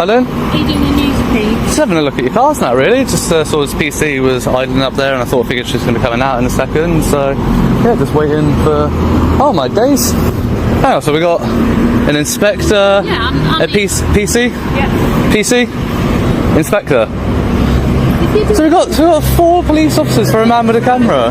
Pardon? Are you doing a news piece? Just having a look at your cars now, really. Just saw his PC was idling up there, and I figured she was going to be coming out in a second. So, yeah, just waiting for... Oh, my days. Oh, so we got an inspector, a PC? Yeah. PC? Inspector. So we've got 4 police officers for a man with a camera.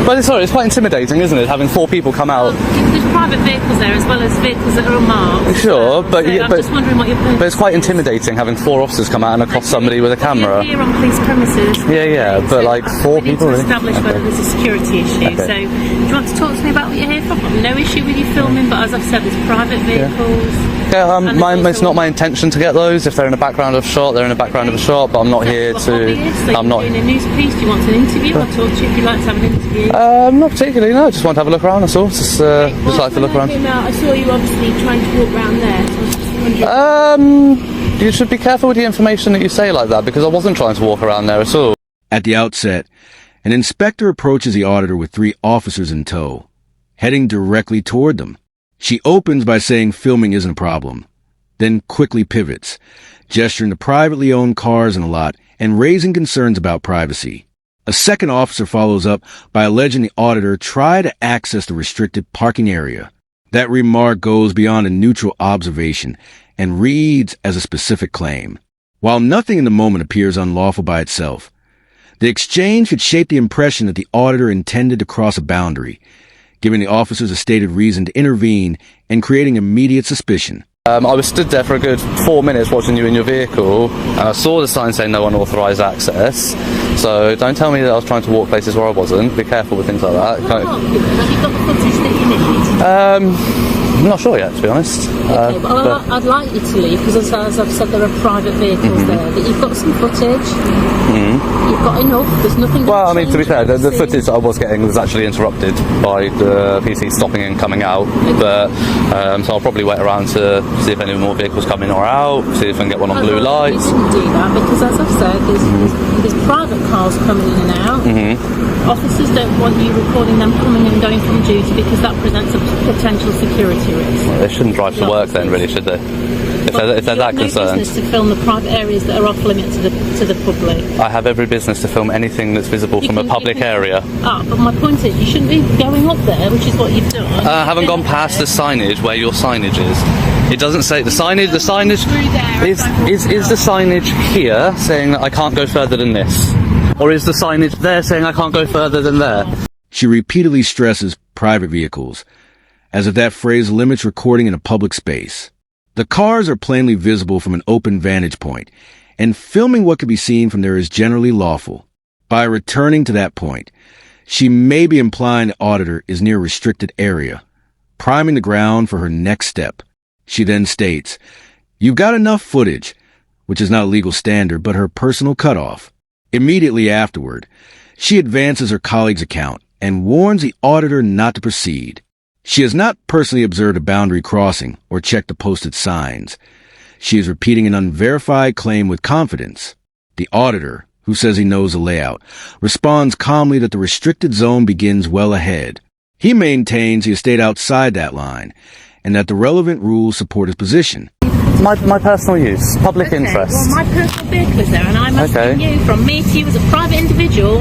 But sorry, it's quite intimidating, isn't it, having 4 people come out? There's private vehicles there as well as vehicles that are unmarked. Sure, I'm just wondering what your purpose but it's quite intimidating having 4 officers come out and accost somebody with a camera. You're here on police premises. Yeah, but like 4 people. We need to establish whether there's a security issue. Okay. So, do you want to talk to me about what you're here for? I've got no issue with you filming, but as I've said, there's private vehicles. Yeah, it's not my intention to get those. If they're in the background of a shot, they're in the background of a shot. But I'm not here to. I'm not doing a news piece. Do you want an interview? I'll talk to you if you'd like to have an interview. Not particularly. No, just want to have a look around. That's all. Just like to look around. I saw you obviously trying to walk around there. So I was just wondering. You should be careful with the information that you say like that, because I wasn't trying to walk around there at all. At the outset, an inspector approaches the auditor with 3 officers in tow, heading directly toward them. She opens by saying filming isn't a problem, then quickly pivots, gesturing to privately owned cars in the lot and raising concerns about privacy. A second officer follows up by alleging the auditor tried to access the restricted parking area. That remark goes beyond a neutral observation and reads as a specific claim. While nothing in the moment appears unlawful by itself, the exchange could shape the impression that the auditor intended to cross a boundary, giving the officers a stated reason to intervene and creating immediate suspicion. I was stood there for a good 4 minutes watching you in your vehicle, and I saw the sign saying no unauthorised access. So don't tell me that I was trying to walk places where I wasn't. Be careful with things like that. Have you got the footage that you need? I'm not sure yet, to be honest. Okay, but I'd like you to leave, because as I've said, there are private vehicles there. But you've got some footage. You've got enough. There's nothing. Well, I mean, to be fair, the footage that I was getting was actually interrupted by the PC stopping and coming out. But so I'll probably wait around to see if any more vehicles come in or out, see if I can get one on blue lights. You shouldn't do that, because as I've said, there's private cars coming in and out. Officers don't want you recording them coming and going from duty, because that presents a potential security risk. Well, they shouldn't drive to work then, really, should they? If they're that concerned. You have no business to film the private areas that are off limit to the public. I have every business to film anything that's visible from a public area. But my point is, you shouldn't be going up there, which is what you've done. I haven't gone past the signage where your signage is. It doesn't say the signage. The signage is the signage here saying that I can't go further than this, or is the signage there saying I can't go further than there? She repeatedly stresses private vehicles, as if that phrase limits recording in a public space. The cars are plainly visible from an open vantage point, and filming what can be seen from there is generally lawful. By returning to that point, she may be implying the auditor is near a restricted area, priming the ground for her next step. She then states, "You've got enough footage," which is not a legal standard, but her personal cutoff. Immediately afterward, she advances her colleague's account and warns the auditor not to proceed. She has not personally observed a boundary crossing or checked the posted signs. She is repeating an unverified claim with confidence. The auditor, who says he knows the layout, responds calmly that the restricted zone begins well ahead. He maintains he has stayed outside that line and that the relevant rules support his position. My personal use, public interest. Well, my personal vehicle is there, and I'm asking you, from me to you as a private individual,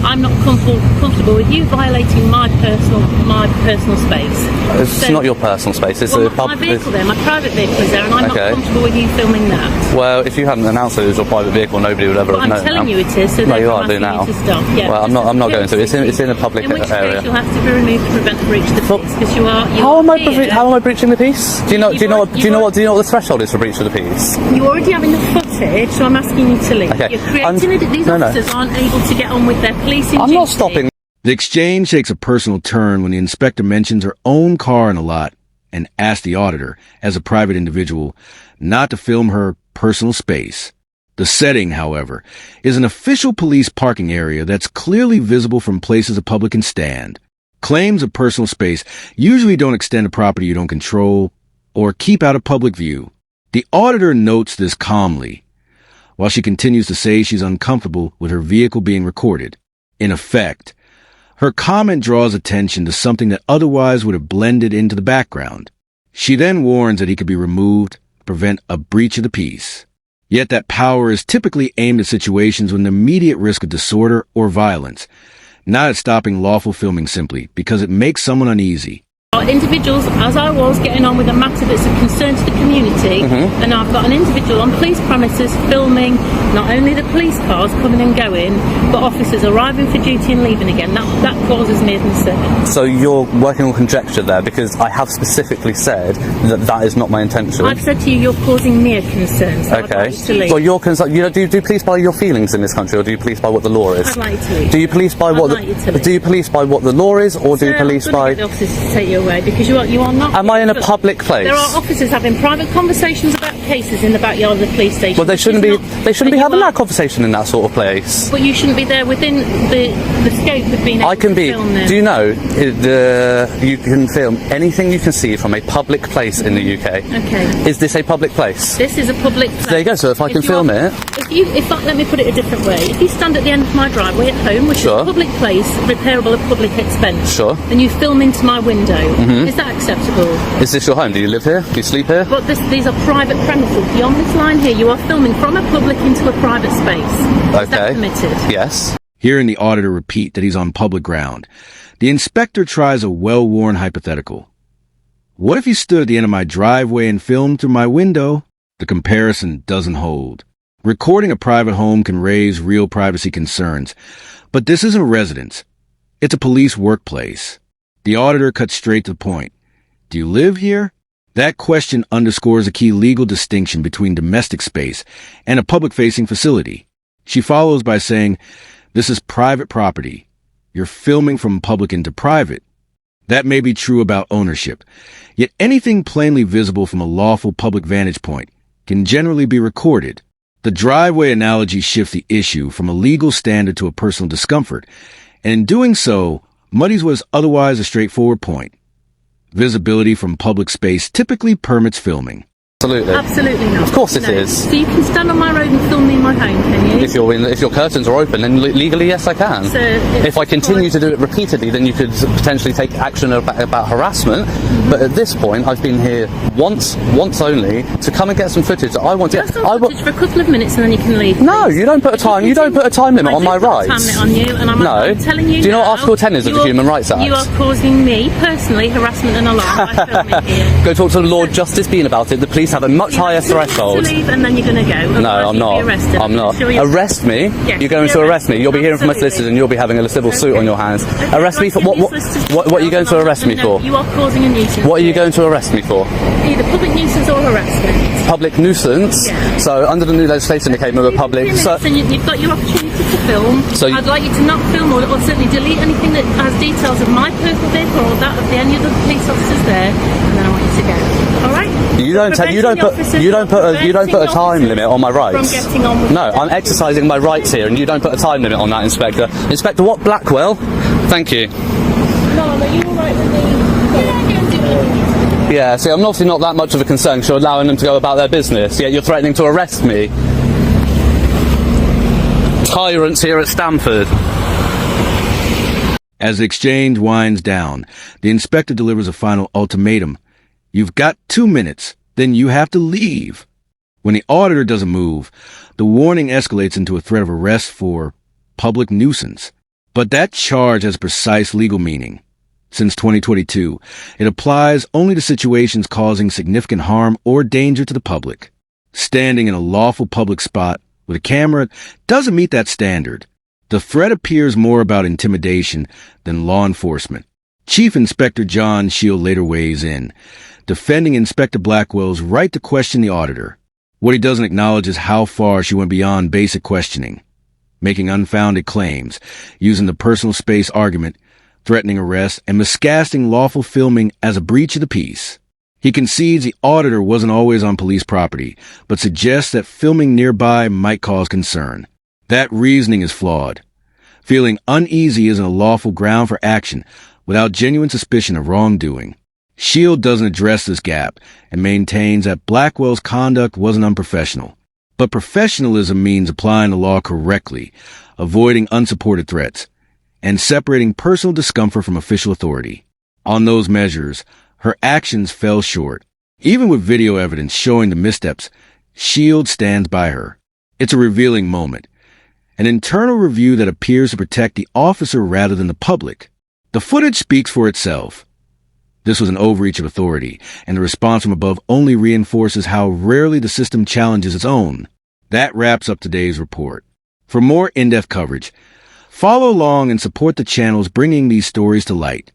I'm not comfortable with you violating my personal space. It's not your personal space. It's my vehicle there, my private vehicle is there, and I'm not comfortable with you filming that. Well, if you hadn't announced that it was your private vehicle, nobody would ever have known. I'm telling you it is, so no, you are I'm doing asking now. you to stop. Yeah, well, I'm not going to. It's in a public area. In which case you'll have to be removed to prevent the breach of the peace, because you are. How am I breaching the peace? Do you know what the threshold is for breach of the peace? You already have enough footage, so I'm asking you to leave. Okay. You're creating these officers aren't able to get on with their policing I'm not stopping. The exchange takes a personal turn when the inspector mentions her own car in the lot and asks the auditor, as a private individual, not to film her personal space. The setting, however, is an official police parking area that's clearly visible from places the public can stand. Claims of personal space usually don't extend to property you don't control or keep out of public view. The auditor notes this calmly, while she continues to say she's uncomfortable with her vehicle being recorded. In effect, her comment draws attention to something that otherwise would have blended into the background. She then warns that he could be removed to prevent a breach of the peace. Yet that power is typically aimed at situations with an immediate risk of disorder or violence, not at stopping lawful filming simply because it makes someone uneasy. Individuals, as I was, getting on with a matter that's of concern to the community, and I've got an individual on police premises filming not only the police cars coming and going, but officers arriving for duty and leaving again. That causes me a concern. So you're working on conjecture there, because I have specifically said that is not my intention. I've said to you, you're causing me a concern. So Okay. I'd like you to leave. Well, you're concerned. Do you police by your feelings in this country, or do you police by what the law is? I'd like you to leave. Do you police by what? I'd like you to leave. Do you police by what the law is, or do you Sir, police I'm gonna by? get the officers to take you away, because you are not. Am I in a public place? There are officers having private conversations about cases in the backyard of the police station. Well, they shouldn't be. They shouldn't be having that conversation in that sort of place. But you shouldn't be there within the scope of being able I can to be. film there. Do you know you can film anything you can see from a public place in the UK? Okay. Is this a public place? This is a public place. There you go. So if I can you film are- it. Let me put it a different way. If you stand at the end of my driveway at home, which Sure. is a public place, repairable at public expense, Sure. and you film into my window, is that acceptable? Is this your home? Do you live here? Do you sleep here? But these are private premises. Beyond this line here, you are filming from a public into a private space. Is that Okay. permitted? Yes. Hearing the auditor repeat that he's on public ground, the inspector tries a well-worn hypothetical. What if you stood at the end of my driveway and filmed through my window? The comparison doesn't hold. Recording a private home can raise real privacy concerns, but this isn't a residence. It's a police workplace. The auditor cuts straight to the point. Do you live here? That question underscores a key legal distinction between domestic space and a public-facing facility. She follows by saying, this is private property. You're filming from public into private. That may be true about ownership, yet anything plainly visible from a lawful public vantage point can generally be recorded. The driveway analogy shifts the issue from a legal standard to a personal discomfort, and in doing so, muddies what is otherwise a straightforward point. Visibility from public space typically permits filming. Absolutely. Absolutely not. Of course it No. is. So you can stand on my road and film me in my home, can you? If your curtains are open, then legally, yes, I can. So if I continue to do it repeatedly, then you could potentially take action about harassment. But at this point, I've been here once only, to come and get some footage that I want to. Just footage for a couple of minutes and then you can leave. No, please. you don't put a time. You don't put a time limit I on do my put a rights. time limit on you, and I'm telling you. Do you know what now, Article 10 is of the Human Rights Act? You are causing me personally harassment and alarm by filming here. Go talk to the Lord Justice Bean about it. The police have a much higher threshold. To leave and then you're going to go. No, I'm not. I'm not. Arrest me? Yes, You're going to arrest me. You'll be hearing from my absolutely. solicitors and you'll be having a civil suit on your hands. Okay, Arrest me for what? What are you going to arrest me for? You are causing a nuisance. What are you going to arrest me for? Either public nuisance or harassment. Public nuisance. Yeah. So under the new legislation that came with a public. So, And you've got your opportunity to film. So I'd like you to not film or certainly delete anything that has details of my personal vehicle or that of any of the police officers there, and then I want you to go. All right? you don't put a time limit on my rights. From getting on with No, the I'm exercising my rights here, and you don't put a time limit on that, Inspector. Inspector what? Blackwell? Thank you. No, are you all right with me? Yeah, go and do whatever you need to do. Yeah, see, I'm obviously not that much of a concern because you're allowing them to go about their business, yet you're threatening to arrest me. Tyrants here at Stamford. As the exchange winds down, the inspector delivers a final ultimatum. You've got 2 minutes, then you have to leave. When the auditor doesn't move, the warning escalates into a threat of arrest for public nuisance. But that charge has precise legal meaning. Since 2022, it applies only to situations causing significant harm or danger to the public. Standing in a lawful public spot with a camera doesn't meet that standard. The threat appears more about intimidation than law enforcement. Chief Inspector John Shield later weighs in, defending Inspector Blackwell's right to question the auditor. What he doesn't acknowledge is how far she went beyond basic questioning, making unfounded claims, using the personal space argument, threatening arrest, and miscasting lawful filming as a breach of the peace. He concedes the auditor wasn't always on police property, but suggests that filming nearby might cause concern. That reasoning is flawed. Feeling uneasy isn't a lawful ground for action without genuine suspicion of wrongdoing. Shield doesn't address this gap and maintains that Blackwell's conduct wasn't unprofessional. But professionalism means applying the law correctly, avoiding unsupported threats, and separating personal discomfort from official authority. On those measures, her actions fell short. Even with video evidence showing the missteps, Shield stands by her. It's a revealing moment. An internal review that appears to protect the officer rather than the public. The footage speaks for itself. This was an overreach of authority, and the response from above only reinforces how rarely the system challenges its own. That wraps up today's report. For more in-depth coverage, follow along and support the channels bringing these stories to light.